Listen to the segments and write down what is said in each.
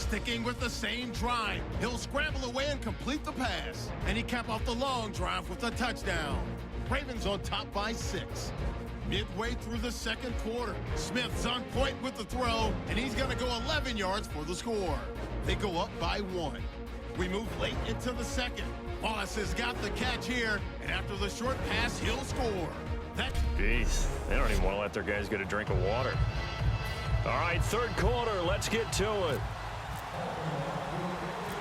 Sticking with the same drive, he'll scramble away and complete the pass. And he cap off the long drive with a touchdown. Ravens on top by 6. Midway through the second quarter, Smith's on point with the throw, and he's going to go 11 yards for the score. They go up by 1. We move late into the second. Wallace has got the catch here, and after the short pass, he'll score. Jeez, they don't even want to let their guys get a drink of water. All right, third quarter, let's get to it.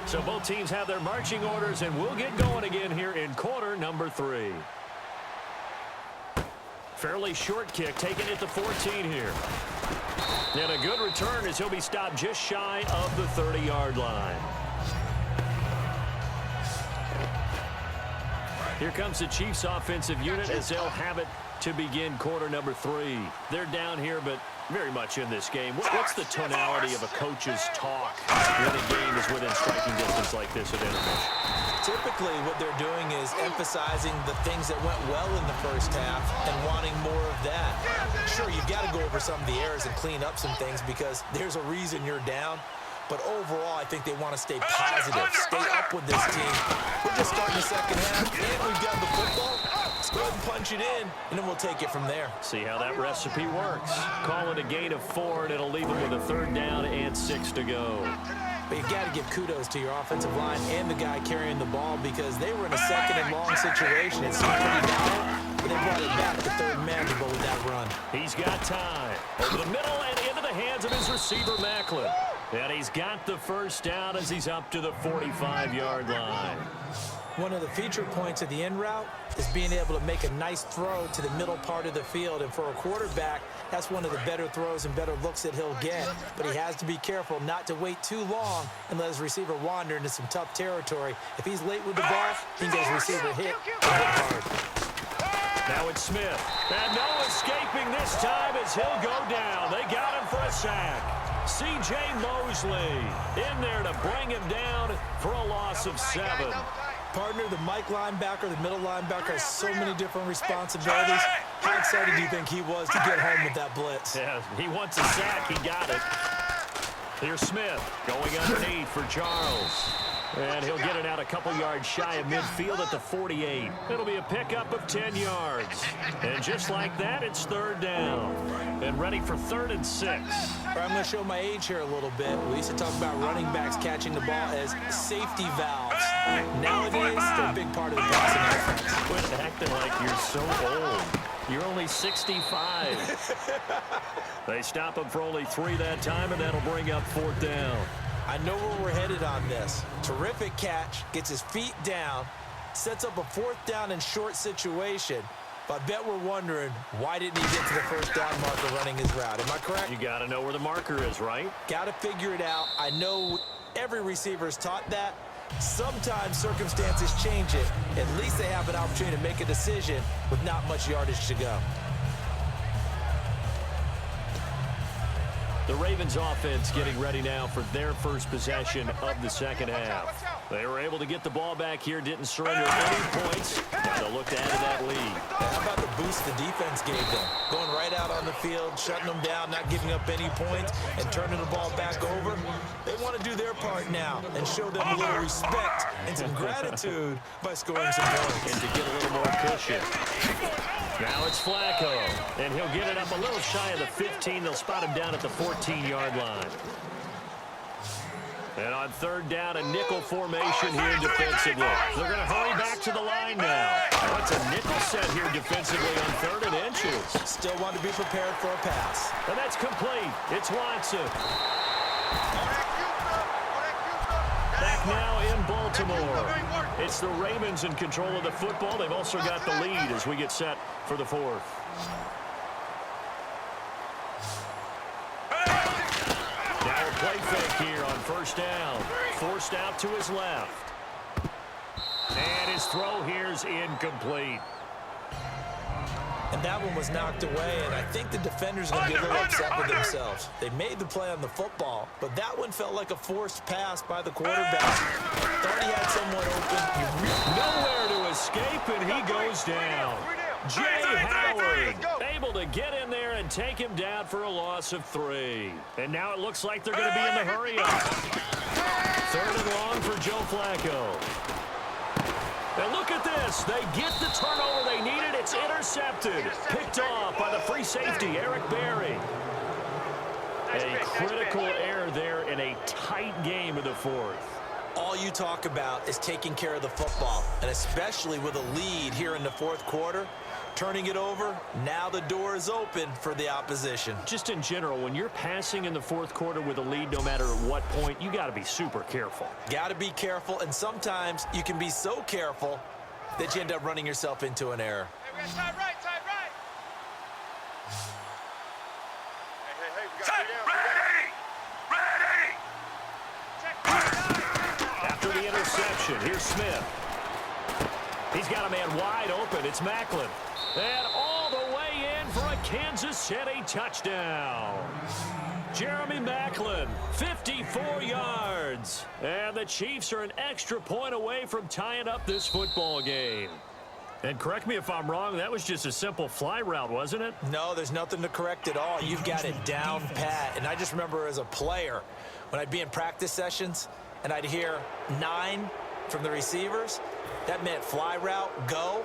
So both teams have their marching orders, and we'll get going again here in quarter number 3. Fairly short kick, taken at the 14 here. And a good return as he'll be stopped just shy of the 30-yard line. Here comes the Chiefs offensive unit as they'll have it to begin quarter number 3. They're down here, but very much in this game. What's the tonality of a coach's talk when a game is within striking distance like this at intermission? Typically, what they're doing is emphasizing the things that went well in the first half and wanting more of that. Sure, you've got to go over some of the errors and clean up some things because there's a reason you're down. But overall, I think they want to stay positive, stay up with this team. We're just starting the second half, and we've got the football. Let's go ahead and punch it in, and then we'll take it from there. See how that recipe works. Call it a gain of 4, and it'll leave them with a 3rd down and 6 to go. But you got to give kudos to your offensive line and the guy carrying the ball because they were in a second and long situation. It seemed pretty down, but they brought it back to third manageable with that run. He's got time. Over the middle and into the hands of his receiver, Macklin. And he's got the first down as he's up to the 45-yard line. One of the feature points of the in route is being able to make a nice throw to the middle part of the field. And for a quarterback, that's one of the better throws and better looks that he'll get. But he has to be careful not to wait too long and let his receiver wander into some tough territory. If he's late with the ball, he can get his receiver hit hard. Now it's Smith. And no escaping this time as he'll go down. They got him for a sack. C.J. Mosley in there to bring him down for a loss of 7. Partner, the Mike linebacker, the middle linebacker has so many different responsibilities. How excited do you think he was to get home with that blitz? Yeah, he wants a sack. He got it. Here's Smith going underneath for Charles. And he'll get it out a couple yards shy of midfield at the 48. It'll be a pickup of 10 yards. And just like that, it's 3rd down. And ready for 3rd and 6. I'm going to show my age here a little bit. We used to talk about running backs catching the ball as safety valves. Nowadays, they're a big part of the passing offense. Quit acting like you're so old. You're only 65. They stop him for only 3 that time, and that'll bring up 4th down. I know where we're headed on this. Terrific catch, gets his feet down, sets up a 4th down and short situation. But I bet we're wondering, why didn't he get to the first down marker running his route? Am I correct? You got to know where the marker is, right? Got to figure it out. I know every receiver is taught that. Sometimes circumstances change it. At least they have an opportunity to make a decision with not much yardage to go. The Ravens offense getting ready now for their first possession of the second half. They were able to get the ball back here, didn't surrender any points. Now they'll look to add to that lead. How about the boost the defense gave them? Going right out on the field, shutting them down, not giving up any points, and turning the ball back over. They want to do their part now and show them a little respect and some gratitude by scoring some points. And to get a little more cushion. Now it's Flacco, and he'll get it up a little shy of the 15. They'll spot him down at the 14-yard line. And on 3rd down, a nickel formation here defensively. They're going to hurry back to the line now. What's a nickel set here defensively on 3rd and inches? Still want to be prepared for a pass. And that's complete. It's Watson. Back now in Baltimore. It's the Ravens in control of the football. They've also got the lead as we get set for the 4th. Now a play fake here on 1st down. Forced out to his left. And his throw here is incomplete. And that one was knocked away, and I think the defenders are going to be a little upset with themselves. They made the play on the football, but that one felt like a forced pass by the quarterback. Thought he had someone open. Nowhere to escape, and he goes down. Jay Howard able to get in there and take him down for a loss of 3. And now it looks like they're going to be in the hurry-up. this. They get the turnover they needed. It's intercepted. Picked off by the free safety, Eric Berry. A critical error there in a tight game of the fourth. All you talk about is taking care of the football, and especially with a lead here in the fourth quarter, turning it over, now the door is open for the opposition. Just in general, when you're passing in the fourth quarter with a lead, no matter at what point, you got to be super careful. Got to be careful, and sometimes you can be so careful that you end up running yourself into an error. Hey, we got tight right, tight right. Hey, we got ready. After the interception, here's Smith. He's got a man wide open. It's Maclin. And all the way in for a Kansas City touchdown. Jeremy Maclin, 54 yards. And the Chiefs are an extra point away from tying up this football game. And correct me if I'm wrong, that was just a simple fly route, wasn't it? No, there's nothing to correct at all. You've got it down pat. And I just remember as a player, when I'd be in practice sessions and I'd hear 9 from the receivers, that meant fly route, go,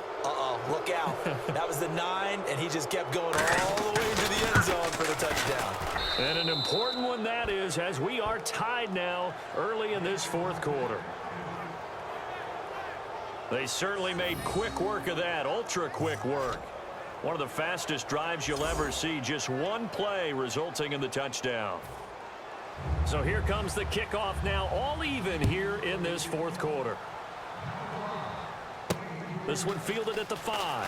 look out. That was the 9, and he just kept going all the way to the end zone for the touchdown. And an important one that is, as we are tied now early in this fourth quarter. They certainly made quick work of that, ultra-quick work. One of the fastest drives you'll ever see, just one play resulting in the touchdown. So here comes the kickoff now, all even here in this fourth quarter. This one fielded at the 5.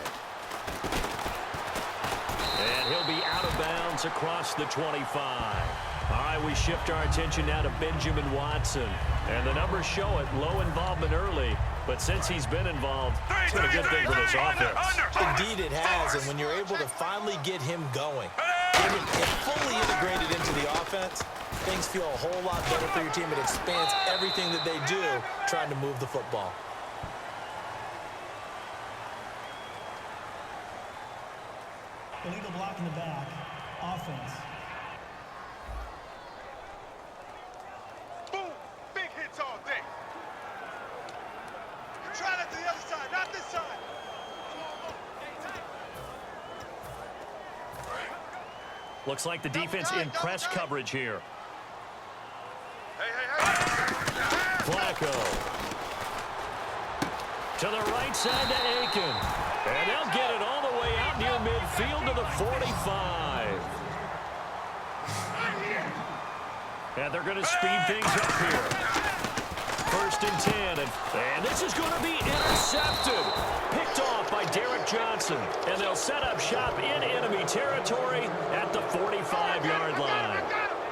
And he'll be out of bounds across the 25. All right, we shift our attention now to Benjamin Watson. And the numbers show it, low involvement early. But since he's been involved, it's been a good thing for this offense. Indeed it has, and when you're able to finally get him going, get him fully integrated into the offense, things feel a whole lot better for your team. It expands everything that they do trying to move the football. Illegal block in the back. Offense. Boom! Big hits all day. Try that to the other side, not this side. Looks like the defense in press coverage here. Hey. Flacco. To the right side to Aiken. And they'll get it all the way out near midfield to the 45. And they're going to speed things up here. 1st and 10. And this is going to be intercepted. Picked off by Derek Johnson. And they'll set up shop in enemy territory at the 45-yard line.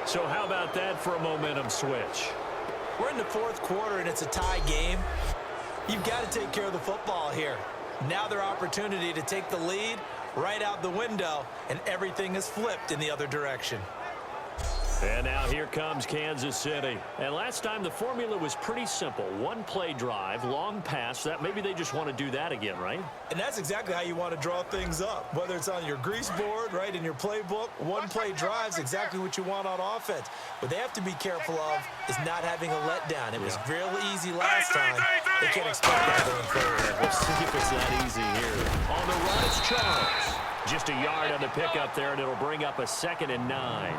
So how about that for a momentum switch? We're in the fourth quarter, and it's a tie game. You've got to take care of the football here. Now their opportunity to take the lead right out the window, and everything is flipped in the other direction. And now here comes Kansas City. And last time the formula was pretty simple. One play drive, long pass. That maybe they just want to do that again, right? And that's exactly how you want to draw things up. Whether it's on your grease board, right, in your playbook, one play drive is exactly what you want on offense. What they have to be careful of is not having a letdown. It was real easy last time. They can't expect that going forward. We'll see if it's that easy here. On the run, it's Charles. Just a yard on the pickup there, and it'll bring up a 2nd and 9.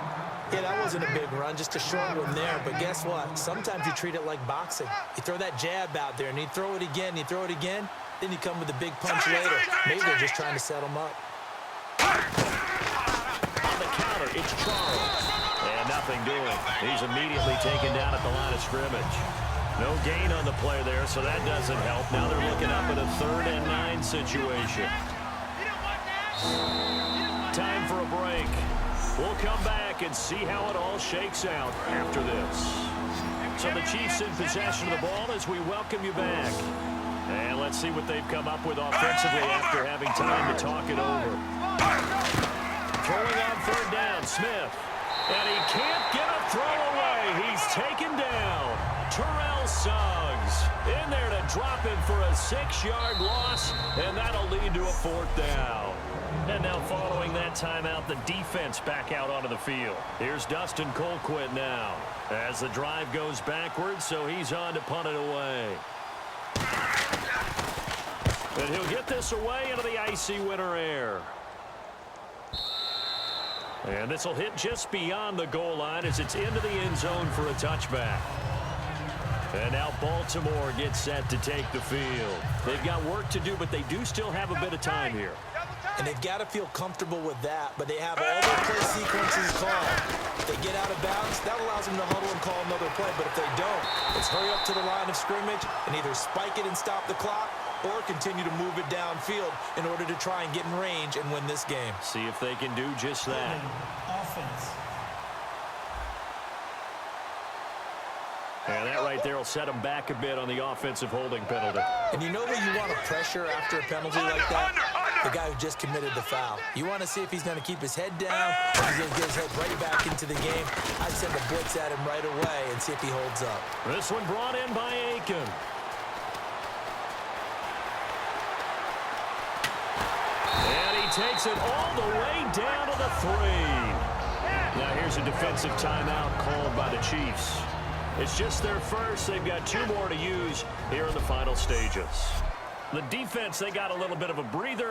Yeah, that wasn't a big run, just a short one there. But guess what? Sometimes you treat it like boxing. You throw that jab out there, and you throw it again, you throw it again, then you come with a big punch later. Maybe they're just trying to set them up. On the counter, it's Charles. And nothing doing. He's immediately taken down at the line of scrimmage. No gain on the play there, so that doesn't help. Now they're looking up at a 3rd and 9 situation. Time for a break. We'll come back and see how it all shakes out after this. So the Chiefs in possession of the ball as we welcome you back. And let's see what they've come up with offensively after having time to talk it over. Throwing on 3rd down, Smith. And he can't get a throw away. He's taken down. Terrell Suggs in there to drop him for a 6-yard loss, and that'll lead to a 4th down. And now following that timeout, the defense back out onto the field. Here's Dustin Colquitt now as the drive goes backwards, so he's on to punt it away. And he'll get this away into the icy winter air. And this will hit just beyond the goal line as it's into the end zone for a touchback. And now Baltimore gets set to take the field. They've got work to do, but they do still have a bit of time here. And they've got to feel comfortable with that, but they have all their play sequences called. If they get out of bounds, that allows them to huddle and call another play. But if they don't, it's hurry up to the line of scrimmage and either spike it and stop the clock or continue to move it downfield in order to try and get in range and win this game. See if they can do just that. Offense. And that right there will set them back a bit on the offensive holding penalty. And you know who you want to pressure after a penalty like that? The guy who just committed the foul. You want to see if he's going to keep his head down or he's going to get his head right back into the game. I'd send a blitz at him right away and see if he holds up. This one brought in by Aiken. And he takes it all the way down to the 3. Now here's a defensive timeout called by the Chiefs. It's just their first. They've got 2 more to use here in the final stages. The defense, they got a little bit of a breather.